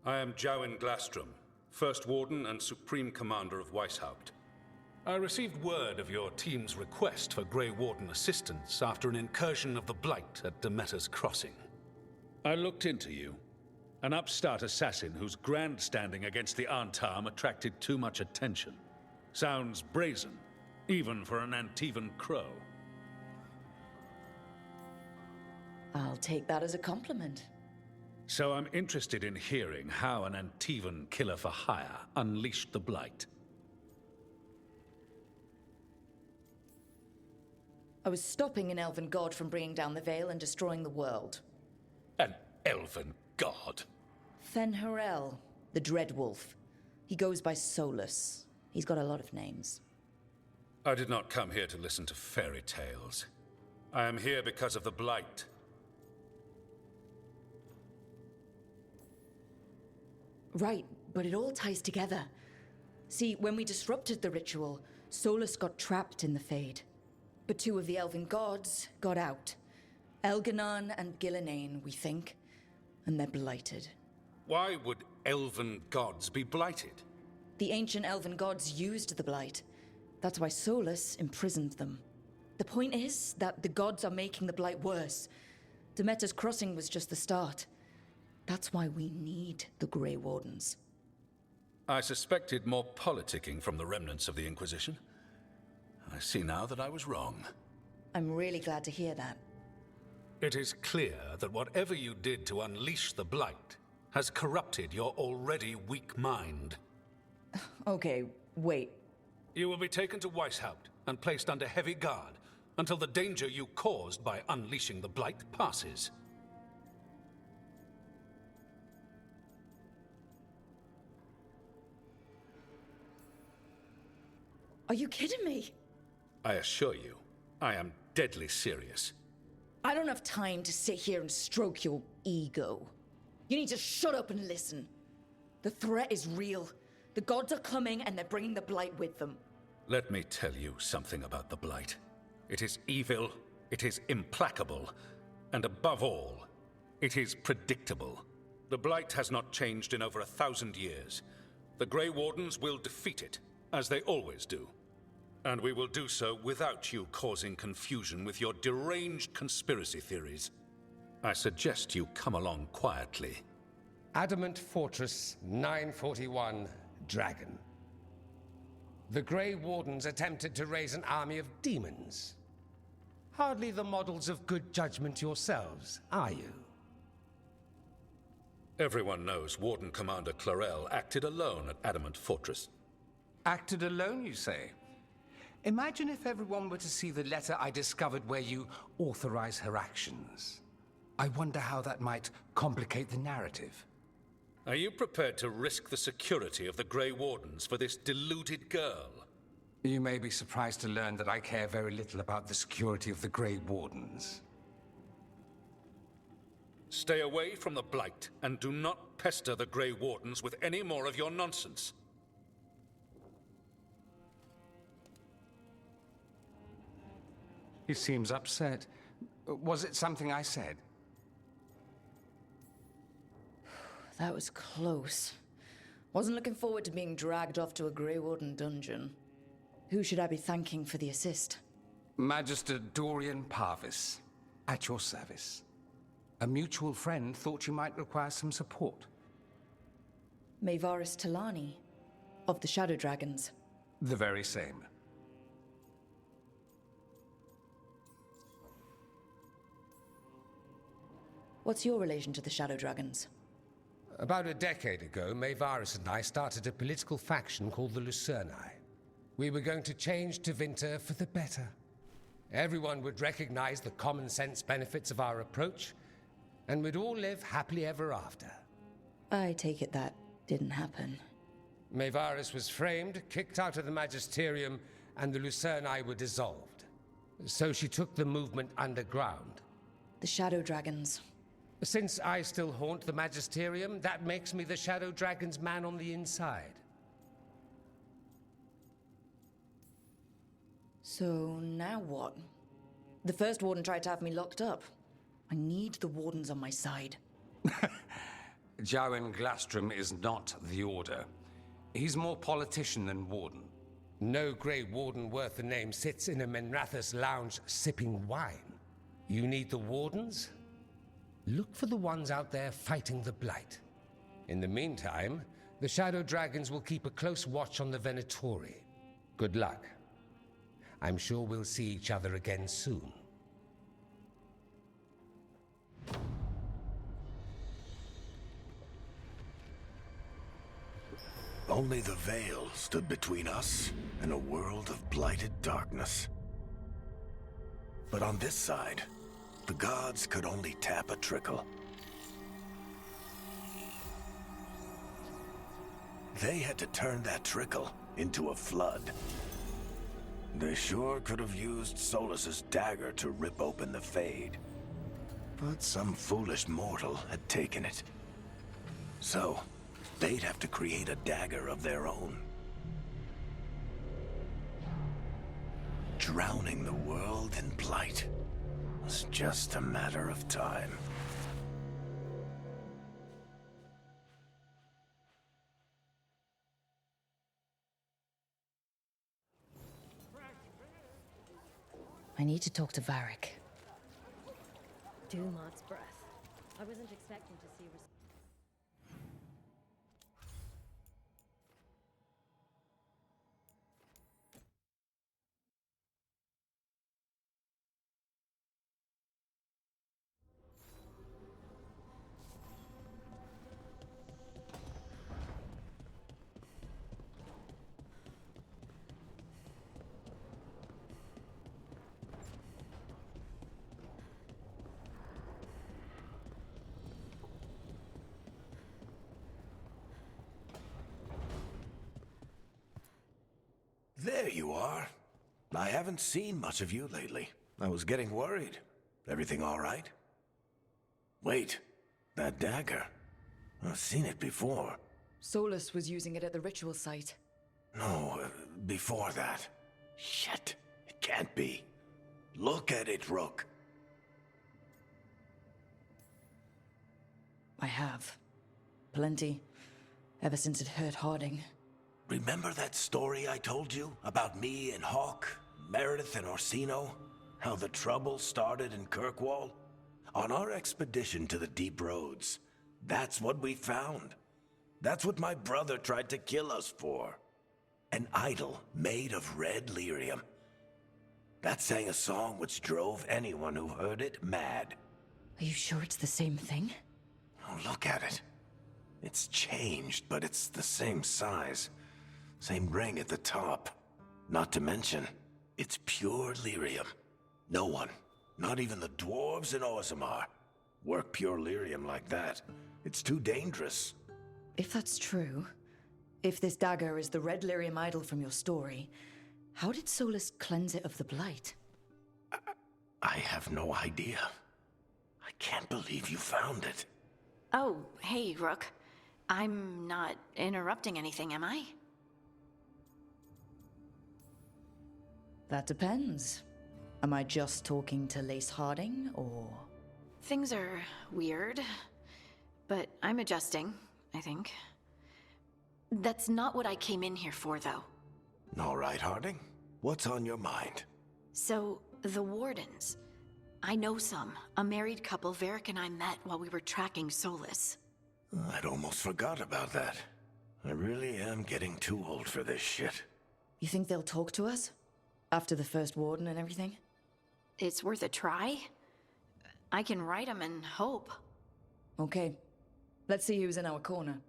I am Jowen Glastrom, First Warden and Supreme Commander of Weishaupt. I received word of your team's request for Grey Warden assistance after an incursion of the Blight at Demeter's Crossing. I looked into you. An upstart assassin whose grandstanding against the Antam attracted too much attention. Sounds brazen, even for an Antivan crow. I'll take that as a compliment. So I'm interested in hearing how an Antivan killer for hire unleashed the Blight. I was stopping an elven god from bringing down the Veil and destroying the world. An elven god? Fen'Harel, the Dreadwolf. He goes by Solus. He's got a lot of names. I did not come here to listen to fairy tales. I am here because of the Blight. Right, but it all ties together. See, when we disrupted the ritual, Solus got trapped in the Fade. But two of the elven gods got out. Elganon and Gillenane, we think. And they're blighted. Why would elven gods be blighted? The ancient elven gods used the Blight. That's why Solus imprisoned them. The point is that the gods are making the Blight worse. Demeter's Crossing was just the start. That's why we need the Grey Wardens. I suspected more politicking from the remnants of the Inquisition. I see now that I was wrong. I'm really glad to hear that. It is clear that whatever you did to unleash the Blight has corrupted your already weak mind. Okay, wait. You will be taken to Weishaupt and placed under heavy guard until the danger you caused by unleashing the Blight passes. Are you kidding me? I assure you, I am deadly serious. I don't have time to sit here and stroke your ego. You need to shut up and listen. The threat is real. The gods are coming and they're bringing the Blight with them. Let me tell you something about the Blight. It is evil, it is implacable, and above all, it is predictable. The Blight has not changed in over 1,000 years. The Grey Wardens will defeat it, as they always do. And we will do so without you causing confusion with your deranged conspiracy theories. I suggest you come along quietly. Adamant Fortress 941, Dragon. The Grey Wardens attempted to raise an army of demons. Hardly the models of good judgment yourselves, are you? Everyone knows Warden Commander Clarel acted alone at Adamant Fortress. Acted alone, you say? Imagine if everyone were to see the letter I discovered where you authorize her actions. I wonder how that might complicate the narrative. Are you prepared to risk the security of the Grey Wardens for this deluded girl? You may be surprised to learn that I care very little about the security of the Grey Wardens. Stay away from the Blight, and do not pester the Grey Wardens with any more of your nonsense. He seems upset. Was it something I said? That was close. Wasn't looking forward to being dragged off to a Grey Warden dungeon. Who should I be thanking for the assist? Magister Dorian Pavus, at your service. A mutual friend thought you might require some support. Maevaris Talani, of the Shadow Dragons. The very same. What's your relation to the Shadow Dragons? About a decade ago, Maevaris and I started a political faction called the Lucerni. We were going to change Tevinter for the better. Everyone would recognize the common sense benefits of our approach, and we'd all live happily ever after. I take it that didn't happen. Maevaris was framed, kicked out of the Magisterium, and the Lucerni were dissolved. So she took the movement underground. The Shadow Dragons. Since I still haunt the Magisterium, that makes me the Shadow Dragon's man on the inside. So now what? The First Warden tried to have me locked up. I need the Wardens on my side. Jowen Glastrom is not the Order. He's more politician than Warden. No Grey Warden worth the name sits in a Menrathus lounge sipping wine. You need the Wardens? Look for the ones out there fighting the Blight. In the meantime, the Shadow Dragons will keep a close watch on the Venatori. Good luck. I'm sure we'll see each other again soon. Only the veil stood between us and a world of blighted darkness. But on this side, the gods could only tap a trickle. They had to turn that trickle into a flood. They sure could have used Solus's dagger to rip open the Fade. But some foolish mortal had taken it. So, they'd have to create a dagger of their own. Drowning the world in blight was just a matter of time. I need to talk to Varric. Dumat's breath. I wasn't expecting to see. There you are. I haven't seen much of you lately. I was getting worried. Everything all right? Wait, that dagger. I've seen it before. Solus was using it at the ritual site. No, before that. Shit, it can't be. Look at it, Rook. I have. Plenty. Ever since it hurt Harding. Remember that story I told you about me and Hawk, Meredith and Orsino? How the trouble started in Kirkwall? On our expedition to the Deep Roads, that's what we found. That's what my brother tried to kill us for. An idol made of red lyrium. That sang a song which drove anyone who heard it mad. Are you sure it's the same thing? Oh, look at it. It's changed, but it's the same size. Same ring at the top. Not to mention, it's pure lyrium. No one, not even the dwarves in Orzammar, work pure lyrium like that. It's too dangerous. If that's true, if this dagger is the red lyrium idol from your story, how did Solus cleanse it of the Blight? I have no idea. I can't believe you found it. Oh, hey, Rook. I'm not interrupting anything, am I? That depends. Am I just talking to Lace Harding, or...? Things are weird, but I'm adjusting, I think. That's not what I came in here for, though. All right, Harding. What's on your mind? So, the Wardens. I know some. A married couple Varric and I met while we were tracking Solus. I'd almost forgot about that. I really am getting too old for this shit. You think they'll talk to us? After the first Warden and everything? It's worth a try. I can write them and hope. Okay. Let's see who's in our corner.